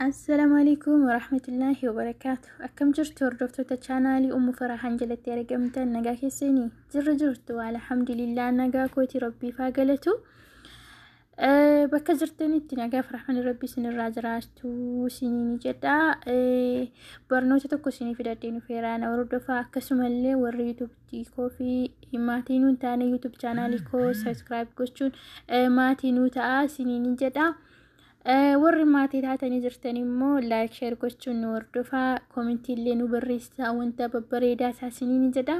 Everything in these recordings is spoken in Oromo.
السلام عليكم ورحمة الله وبركاته. أكم جرت وردفتو تشانالي أم فرحان جلتي رقمتا نقاك السيني جرت والحمد لله نقاكوتي ربي فاقلتو بكا جرتني نقا فرحان ربي سن الراجراتو سنيني جدا برنوتي تكو سيني في دادين فيرانا وردفا كسم اللي ور يوتيوب تيكو في ماتينو تاني يوتيوب channel كو سبسكرايب كوشون ماتينو تا سنيني جدا warri maatii taatanii jirtanii immoo like share gochuun nu hordofaa comment illee nu barreessaa wanta babbareedaa taasisanii jedha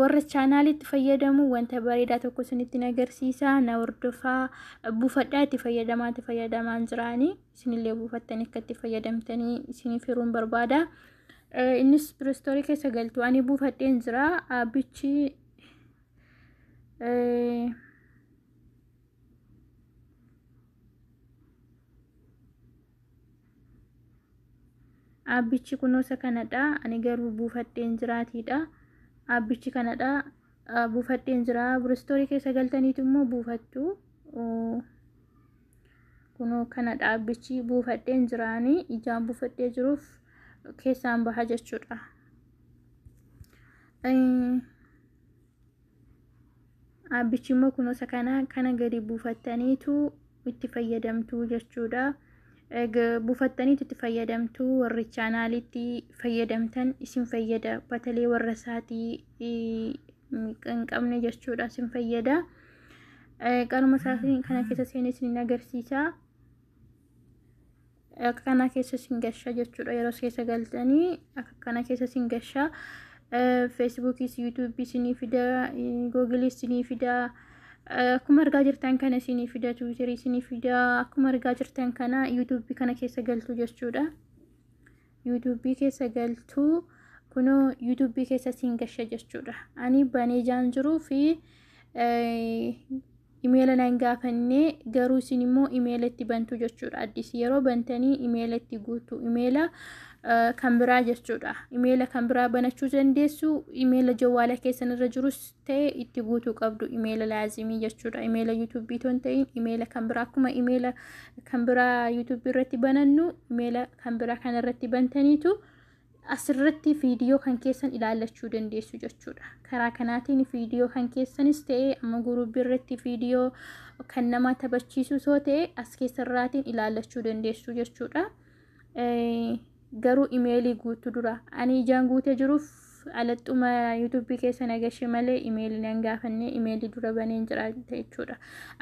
warra channelitti fayyadamu wanta bareedaa tokko isinitti agarsiisa na hordofaa buufadhaa itti fayyadamaan jiraanii isinillee buufattanii akka itti fayyadamtanii isiniif hiruun barbaada innis piroostorii keessa galtu ani buufadheen jira abbichi abbichi kunuunsa kanadha ani garuu buufadheen jiraatiidha abbichi kanadha buufadheen jira piroostorii keessa galtaniitu immoo buufattu kunoo kanadha abbichi buufadheen jiraanii ijaan buufadhee jiruuf keessaan baha jechuudha abbichi immoo kunuunsa kana gadi buufattaniitu itti fayyadamtu jechuudha buufattanii itti fayyadamtu warri channelitti fayyadamtan isin fayyada batalee warra saatii kan qabne jechuudha isin fayyada qaruma saatiin kana keessa seenee isin agarsiisa kana keessa isin gasha jechuudha yeroo keessa galtanii kana keessa isin gasha Facebook YouTube isin fida Google isin fida akkuma argaa jirtan kana isin fida Twitter isin fida akkuma argaa jirtan kana YouTube kana keessa galtu jechuudha YouTube keessa galtu kuno YouTube keessa isin gasha jechuudha ani banee jaan jiru fi email nan gaafanne garuu isin immoo email itti bantu jechuudha addis yeroo bantanii email itti guutu email kan biraa jechuudha email kan biraa banachuu dandeessu email jawwaala keessan irra jirus ta'e itti guutuu qabdu email laazimii jechuudha email YouTube ton ta'in email kan biraa akkuma email kan biraa YouTube irratti banannu email kan biraa kan irratti bantaniitu asirratti viidiyoo kan keessan ilaalachuu dandeessu jechuudha karaa kanaatiin viidiyoo kan keessanis ta'e amma guruubii irratti viidiyoo kan nama taphachiisu soo ta'e as keessarraatiin ilaalachuu dandeessu jechuudha garuu emailii guutu dura ani ijaan guutee jiruuf alaxuma YouTube keessa nagashi malee emailii nan gaafanne emailii dura baneen jira jechuudha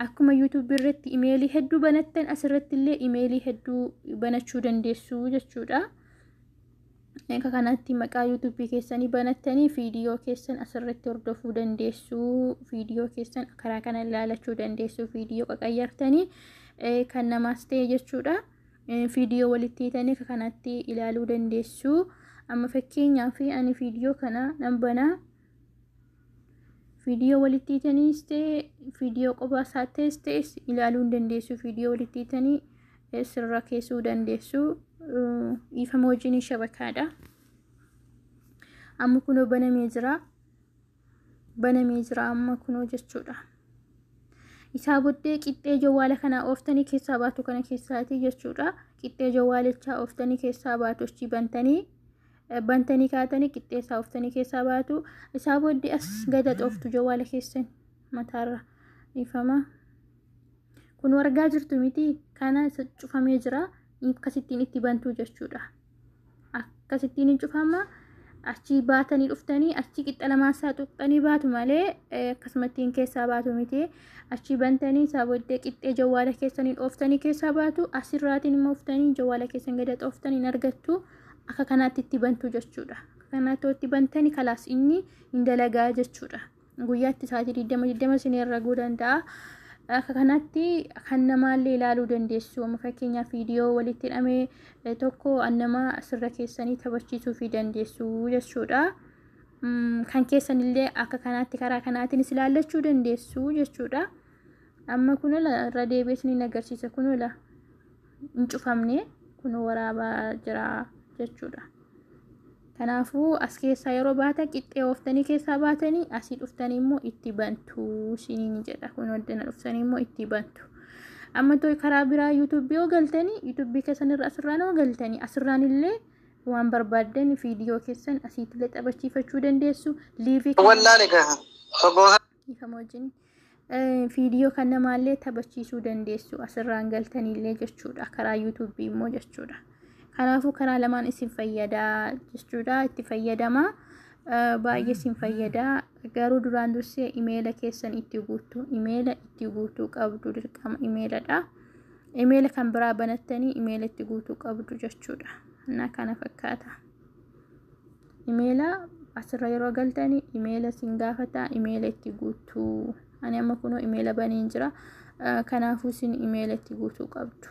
akkuma YouTube irratti emailii hedduu banattan asirratti illee emailii hedduu banachuu dandeessu jechuudha kanatti maqaa YouTube keessanii banattanii viidiyoo keessan asirratti hordofuu dandeessu viidiyoo keessan karaa kana ilaalachuu dandeessu viidiyoo qaqayyartanii kan namaas ta'e jechuudha viidiyoo walitti hiitanii kanatti ilaaluu dandeessu amma fakkeenyaaf ani viidiyoo kana nan banaa viidiyoo walitti hiitaniis ta'e viidiyoo qophaa isaattis ta'e ilaaluu dandeessu viidiyoo walitti hiitanii sirra keessuu dandeessu ifama wajjin shabakaadha amma kunoo banamee jira amma kunoo jechuudha isaa boddee qixxee jawwaala kana ooftanii keessaa baatu kana keessaati jechuudha qixxee jawwaalichaa ooftanii keessaa baatu achi bantanii kaatanii qixxee isaa ooftanii keessaa baatu isaa boddee as gada xooftu jawwaala keessan mataarra ifama kun argaa jirtu miti kana cufamee jira akkasittiin itti bantu jechuudha akkasittiin cufama achi baatanii dhuftanii achi qixxa lamaasaa tuqxanii baatu malee akkasumattiin keessaa baatu miti achi bantanii isaa boddee qixxee jawwaala keessaniin ooftanii keessaa baatu asirraatiin immoo ooftanii jawwaala keessan gada xooftanii argattu akka kanaatti itti bantu jechuudha akka kanaatti itti bantanii kalaas inni indalagaa jechuudha guyyaatti sa'aatii 20 isin herreguu danda'a akka kanatti kan namaallee ilaaluu dandeessu amma fakkeenyaaf viidiyoo walitti hidhamee tokko annama sirra keessanii taphachiisuu fi dandeessu jechuudha kan keessanillee akka kanaatti karaa kanaatiin ilaallachuu dandeessu jechuudha amma kunoo irra deebiisni agarsiisa kunoo hin cufamne kunoo waraabaa jira jechuudha Kanaafuu as keessaa yeroo baata qixxee ooftanii keessaa baatanii asii dhuftanii immoo itti bantu siniin jedha. Kun waddana dhuftanii immoo itti bantu. amma toy karaa biraa YouTube yoo galtanii YouTube keessan irra asirraan yoo galtanii asirraan illee waan barbaadan viidiyoo keessan asiitillee taphachiifachuu dandeessu liivii wallaahi gaha ifamojin viidiyoo kan namaallee taphachiisuu dandeessu asirraan galtaniillee jechuudha karaa YouTube immoo jechuudha kanaafuu karaa lamaan isin fayyadaa jechuudha itti fayyadama baay'ee isin fayyadaa garuu duraan dursee imeela keessan itti guutuu qabdu dirqama imeeladha imeela kan biraa banattanii imeela itti guutuu qabdu jechuudha na kana fakkaata imeela asirra yeroo galtanii imeela sin gaafata imeela itti guutuu ani amma kunoo imeela baniin jira kanaafuu sin imeela itti guutuu qabdu